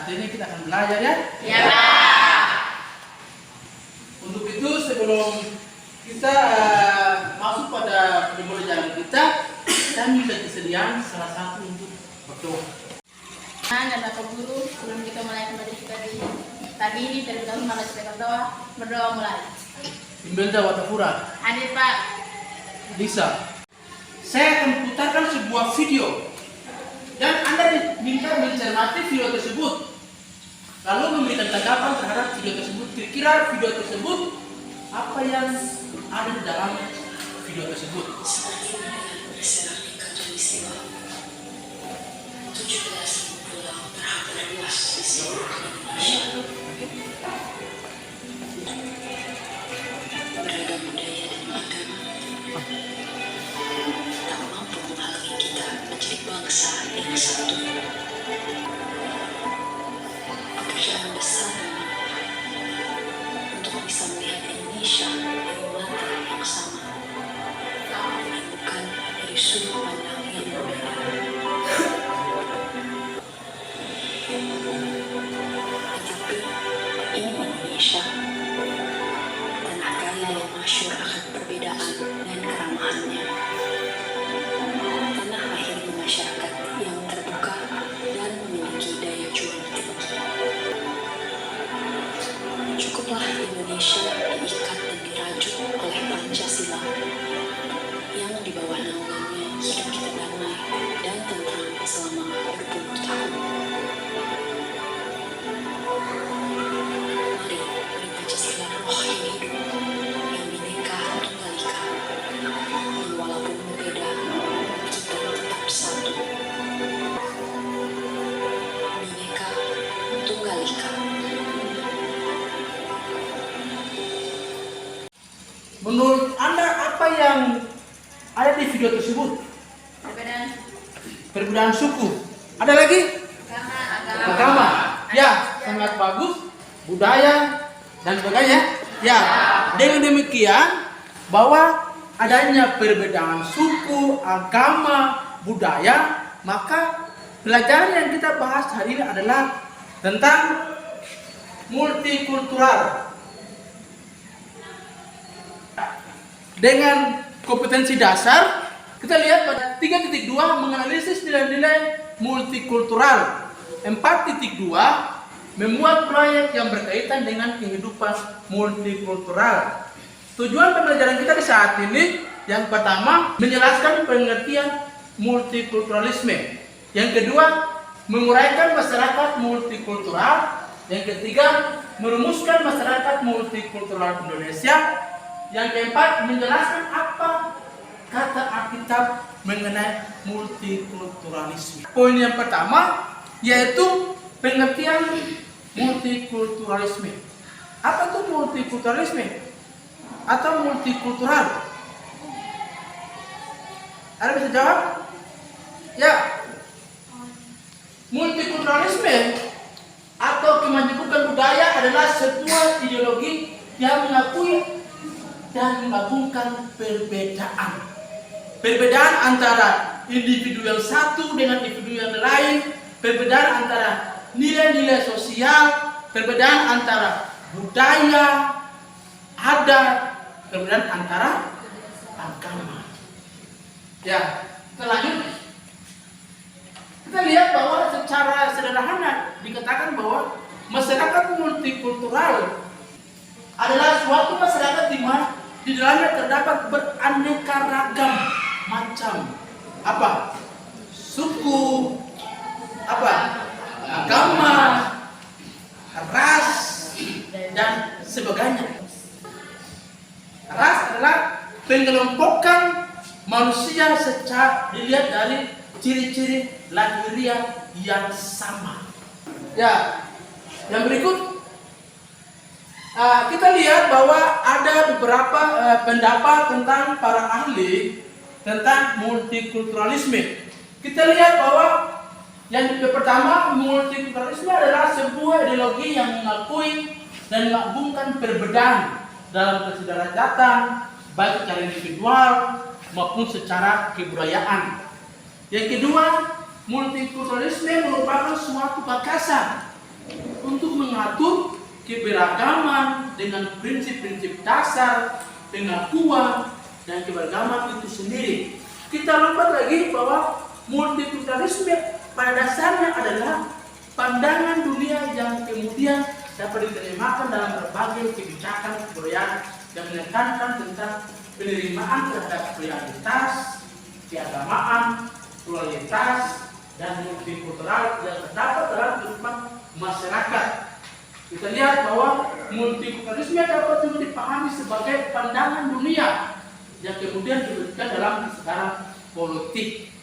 Saat ini kita akan belajar ya. Ya, Pak. Untuk itu sebelum kita masuk pada pembelajaran kita minta kesediaan salah satu untuk berdoa. Dan Bapak Guru, sebelum kita mulai kembali kita di tadi ini terlebih dahulu malah kita berdoa mulai. Imelda Watapura. Hadir Pak. Lisa. Saya akan putarkan sebuah video dan Anda diminta mencermati video tersebut, lalu memberikan tanggapan terhadap video tersebut. Kira-kira video tersebut apa yang ada di dalam video tersebut? Beragam budaya dan agama tak mampu menghalangi kita menjadi bangsa yang satu. Pekerjaan besar untuk bisa melihat Indonesia dari mata yang sama, bukan dari sudut pandang yang berbeda. Tetapi ini Indonesia, tanah kaya yang masyhur akan perbedaan dan keramahannya. Tanah lahirnya masyarakat yang terbuka dan memiliki daya juang tinggi. Cukuplah Indonesia diikat dan dirajut oleh Pancasila yang di bawah naungannya hidup kita damai dan tentram selama berpuluh tahun. Mari beri Pancasila roh yang hidup, yang bineka tunggal ika, yang walaupun berbeda kita tetap satu. Bineka tunggal ika. Menurut Anda apa yang ada di video tersebut? Perbedaan suku. Ada lagi? Agama. Ya, sangat bagus. Budaya dan sebagainya. Ya, dengan demikian bahwa adanya perbedaan suku, agama, budaya, maka pelajaran yang kita bahas hari ini adalah tentang multikultural. Dengan kompetensi dasar, kita lihat pada 3.2 menganalisis nilai-nilai multikultural. 4.2 memuat proyek yang berkaitan dengan kehidupan multikultural. Tujuan pembelajaran kita di saat ini, yang pertama, menjelaskan pengertian multikulturalisme. Yang kedua, menguraikan masyarakat multikultural. Yang ketiga, merumuskan masyarakat multikultural Indonesia. Yang keempat, menjelaskan apa kata Alkitab mengenai multikulturalisme. Poin yang pertama yaitu pengertian multikulturalisme. Apa itu multikulturalisme? Atau multikultural? Ada bisa jawab? Ya. Multikulturalisme atau kemanjukan budaya adalah sebuah ideologi yang mengakui dan menggabungkan perbedaan. Perbedaan antara individu yang satu dengan individu yang lain, perbedaan antara nilai-nilai sosial, perbedaan antara budaya, adat, perbedaan antara agama. Ya, kita lanjut. Kita lihat bahwa secara sederhana dikatakan bahwa masyarakat multikultural adalah suatu masyarakat di mana di dalamnya terdapat beraneka ragam macam suku, agama, ras dan sebagainya. Ras adalah pengelompokan manusia secara dilihat dari ciri-ciri lahiriah yang sama. Ya, yang berikut kita lihat bahwa ada beberapa pendapat tentang para ahli tentang multikulturalisme. Kita lihat bahwa yang pertama, multikulturalisme adalah sebuah ideologi yang mengakui dan menggabungkan perbedaan dalam kesudarajatan, baik secara individual maupun secara kebudayaan. Yang kedua, multikulturalisme merupakan suatu gagasan untuk mengatur keberagaman dengan prinsip-prinsip dasar, pengakuan, dan keberagaman itu sendiri. Kita lompat lagi bahwa multikulturalisme pada dasarnya adalah pandangan dunia yang kemudian dapat diterjemahkan dalam berbagai kebijakan kebudayaan yang menekankan tentang penerimaan terhadap pluralitas, keagamaan, pluralitas, dan multikultural yang terdapat dalam kehidupan masyarakat. Kita lihat bahwa multikulturalisme dapat juga dipahami sebagai pandangan dunia yang kemudian diberikan dalam sejarah politik.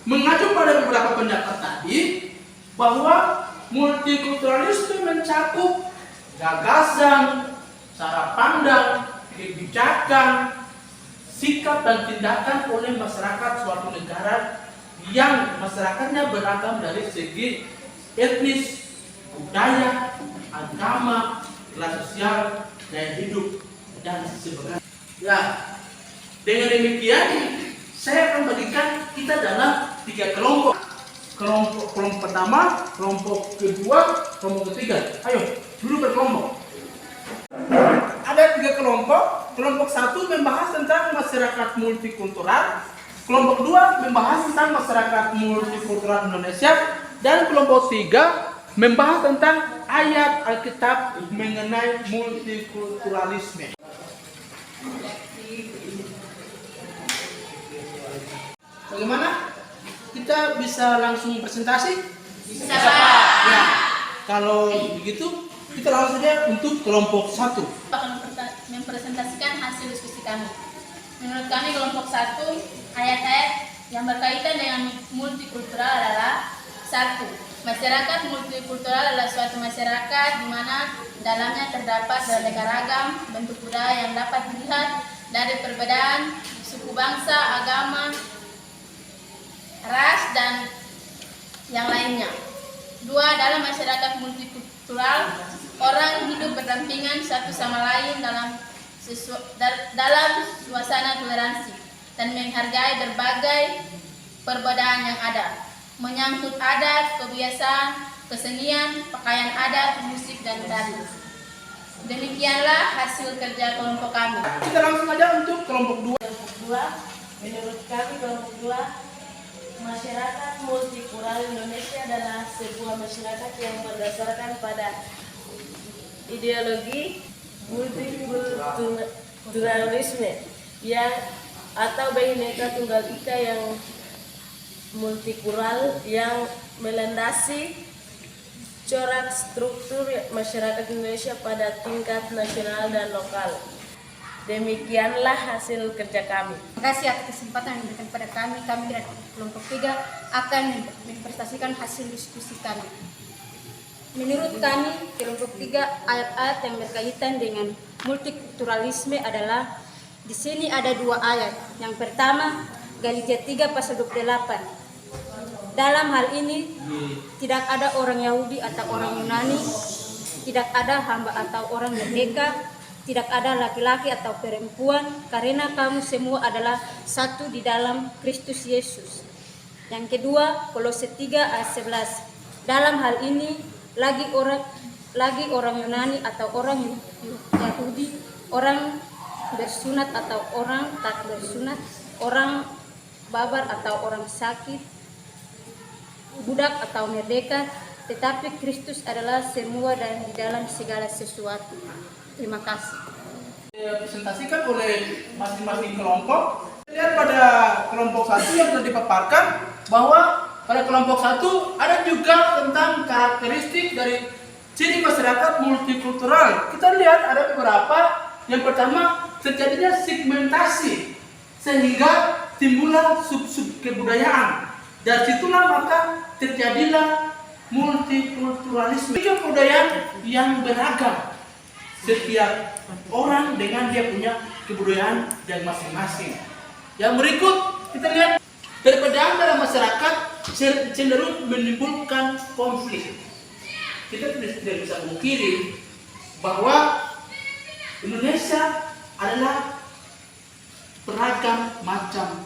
Mengacu pada beberapa pendapat tadi, bahwa multikulturalisme mencakup gagasan, cara pandang, kebijakan, sikap dan tindakan oleh masyarakat suatu negara yang masyarakatnya beragam dari segi etnis, budaya, agama, kelas sosial, gaya hidup, dan sebagainya. Ya, dengan demikian saya akan bagikan kita dalam 3 kelompok. Kelompok pertama, kelompok kedua, kelompok ketiga. Ayo, dulu berkelompok. Ada 3 kelompok. Kelompok 1 membahas tentang masyarakat multikultural. Kelompok 2 membahas tentang masyarakat multikultural Indonesia. Dan kelompok 3 membahas tentang ayat Alkitab mengenai multikulturalisme. Bagaimana? Kita bisa langsung presentasi? Bisa, Pak. Ya, kalau begitu kita langsung saja untuk kelompok 1. Akan mempresentasikan hasil diskusi kami. Menurut kami kelompok 1, ayat-ayat yang berkaitan dengan multikultural adalah 1. Masyarakat multikultural adalah suatu masyarakat di mana dalamnya terdapat beraneka ragam bentuk budaya yang dapat dilihat dari perbedaan suku bangsa, agama, ras, dan yang lainnya. 2. Dalam masyarakat multikultural, orang hidup berdampingan satu sama lain dalam suasana toleransi dan menghargai berbagai perbedaan yang ada, menyangkut adat, kebiasaan, kesenian, pakaian adat, musik, dan tari. Demikianlah hasil kerja kelompok kami. Kita langsung aja untuk kelompok 2. Kelompok 2, menurut kami kelompok 2, masyarakat multikultural Indonesia adalah sebuah masyarakat yang berdasarkan pada ideologi multikulturalisme yang atau Bhinneka Tunggal Ika yang multikultural yang melandasi corak struktur masyarakat Indonesia pada tingkat nasional dan lokal. Demikianlah hasil kerja kami. Terima kasih atas kesempatan yang diberikan kepada kami. Kami dari kelompok 3 akan mempresentasikan hasil diskusi kami. Menurut kami, kelompok 3 ayat-ayat yang berkaitan dengan multikulturalisme adalah di sini ada 2 ayat. Yang pertama, Galatia 3 pasal 28. Dalam hal ini tidak ada orang Yahudi atau orang Yunani, tidak ada hamba atau orang merdeka, tidak ada laki-laki atau perempuan, karena kamu semua adalah satu di dalam Kristus Yesus. Yang kedua, Kolose 3 ayat 11. Dalam hal ini lagi orang Yunani atau orang Yahudi, orang bersunat atau orang tak bersunat, orang babar atau orang sakit, budak atau merdeka, tetapi Kristus adalah semua dan di dalam segala sesuatu. Terima kasih. Dipresentasikan oleh masing-masing kelompok. Lihat pada kelompok 1 yang sudah dipaparkan bahwa pada kelompok 1 ada juga tentang karakteristik dari ciri masyarakat multikultural. Kita lihat ada beberapa. Yang pertama, terjadinya segmentasi sehingga timbullah sub-sub kebudayaan. Dari situlah maka terjadilah multikulturalisme. Kebudayaan yang beragam. Setiap orang dengan dia punya kebudayaan yang masing-masing. Yang berikut kita lihat perbedaan dalam masyarakat cenderung menimbulkan konflik. Kita tidak bisa memungkiri bahwa Indonesia adalah beragam macam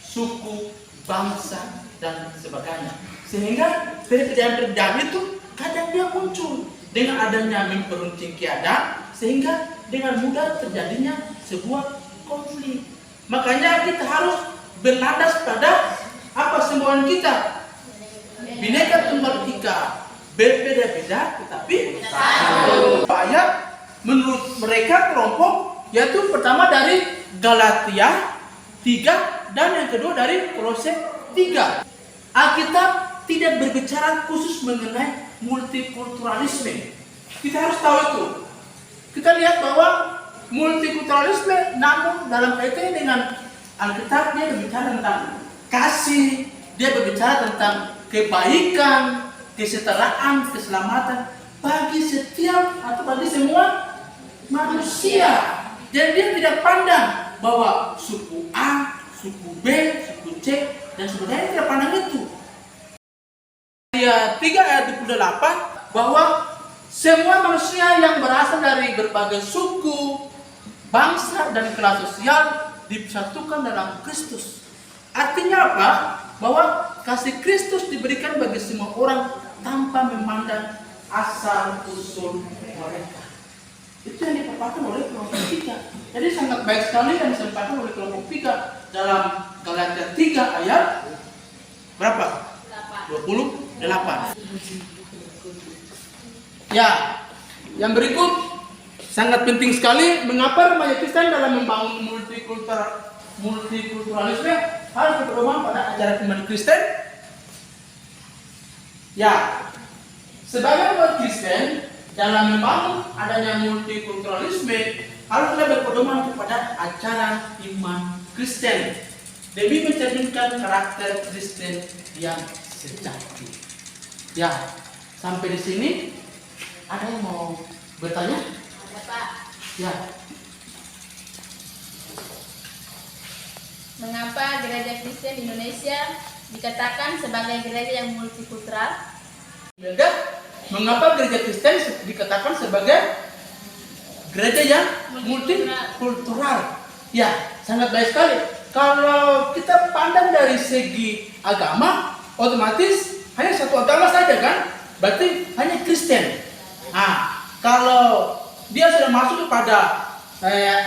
suku, bangsa, dan sebagainya. Sehingga perbedaan-perbedaan itu kadang dia muncul dengan adanya memperuncing keadaan, sehingga dengan mudah terjadinya sebuah konflik. Makanya kita harus berlandas pada apa semboyan kita? Bineka Tunggal Ika, berbeda-beda tetapi satu. Ayat menurut mereka kelompok yaitu pertama dari Galatia 3 dan yang kedua dari Kolose 3. Alkitab tidak berbicara khusus mengenai multikulturalisme. Kita harus tahu itu. Kita lihat bahwa multikulturalisme namun dalam kaitannya dengan Alkitab dia berbicara tentang kasih, dia berbicara tentang kebaikan, kesetaraan, keselamatan bagi setiap atau bagi semua manusia. Jadi dia tidak pandang bahwa suku A, suku B, suku C dan sebagainya, tidak pandang itu. Ayat 3 ayat 28 bahwa semua manusia yang berasal dari berbagai suku, bangsa dan kelas sosial disatukan dalam Kristus. Artinya apa? Bahwa kasih Kristus diberikan bagi semua orang tanpa memandang asal usul mereka. Itu yang dipaparkan oleh kelompok 3. Jadi sangat baik sekali yang disampaikan oleh kelompok 3 dalam Galatia 3 ayat berapa? 28. Ya, yang berikut sangat penting sekali mengapa remaja Kristen dalam membangun multikulturalisme harus berpedoman pada ajaran iman Kristen. Ya, sebagai umat Kristen dalam membangun adanya multikulturalisme haruslah berpedoman kepada ajaran iman Kristen demi mencerminkan karakter Kristen yang sejati. Ya, sampai di sini ada yang mau bertanya? Ada Pak. Ya. Mengapa gereja Kristen Indonesia dikatakan sebagai gereja yang multikultural? Mengapa gereja Kristen dikatakan sebagai gereja yang multikultural? Ya, sangat baik sekali. Kalau kita pandang dari segi agama, otomatis hanya satu agama saja kan? Berarti hanya Kristen. Nah, kalau dia sudah masuk kepada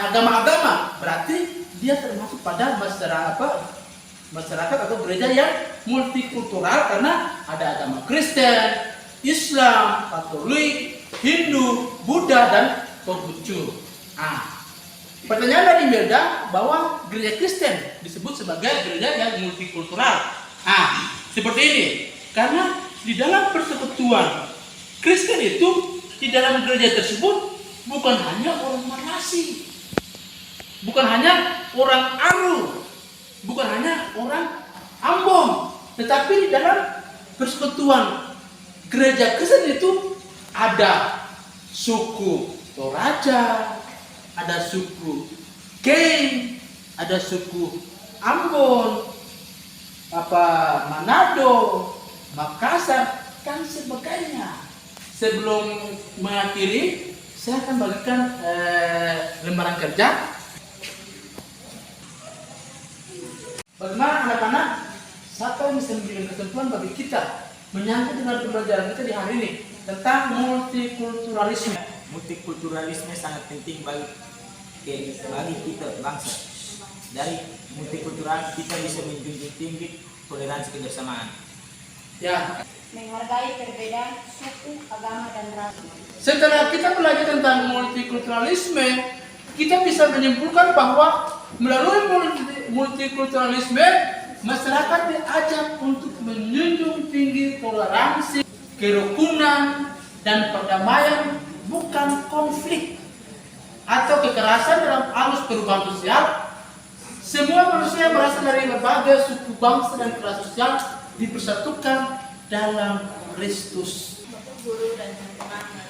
agama-agama, berarti dia termasuk pada masyarakat atau gereja yang multikultural karena ada agama Kristen, Islam, Katolik, Hindu, Buddha dan Konghucu. Nah, pertanyaan dari Imelda bahwa gereja Kristen disebut sebagai gereja yang multikultural. Nah, seperti ini. Karena di dalam persekutuan Kristen itu di dalam gereja tersebut bukan hanya orang Manasi, bukan hanya orang Aru, bukan hanya orang Ambon, tetapi di dalam persekutuan gereja Kristen itu ada suku Toraja, ada suku Keng, ada suku Ambon, Manado, Makassar dan sebagainya. Sebelum mengakhiri, saya akan bagikan lembaran kerja. Bagaimana anak-anak, siapa yang bisa memberikan ketentuan bagi kita menyangkut dengan pembelajaran kita di hari ini tentang multikulturalisme. Multikulturalisme sangat penting bagi kita bangsa. Dari multikultural kita bisa menjunjung tinggi toleransi kebersamaan. Ya. Menghargai perbedaan suku, agama, dan ras. Setelah kita belajar tentang multikulturalisme, kita bisa menyimpulkan bahwa melalui multikulturalisme, masyarakat diajak untuk menjunjung tinggi toleransi, kerukunan, dan perdamaian, bukan konflik atau kekerasan dalam arus perubahan sosial. Semua manusia berasal dari berbagai suku, bangsa, dan kelas sosial dipersatukan dalam Kristus. Guru dan teman-teman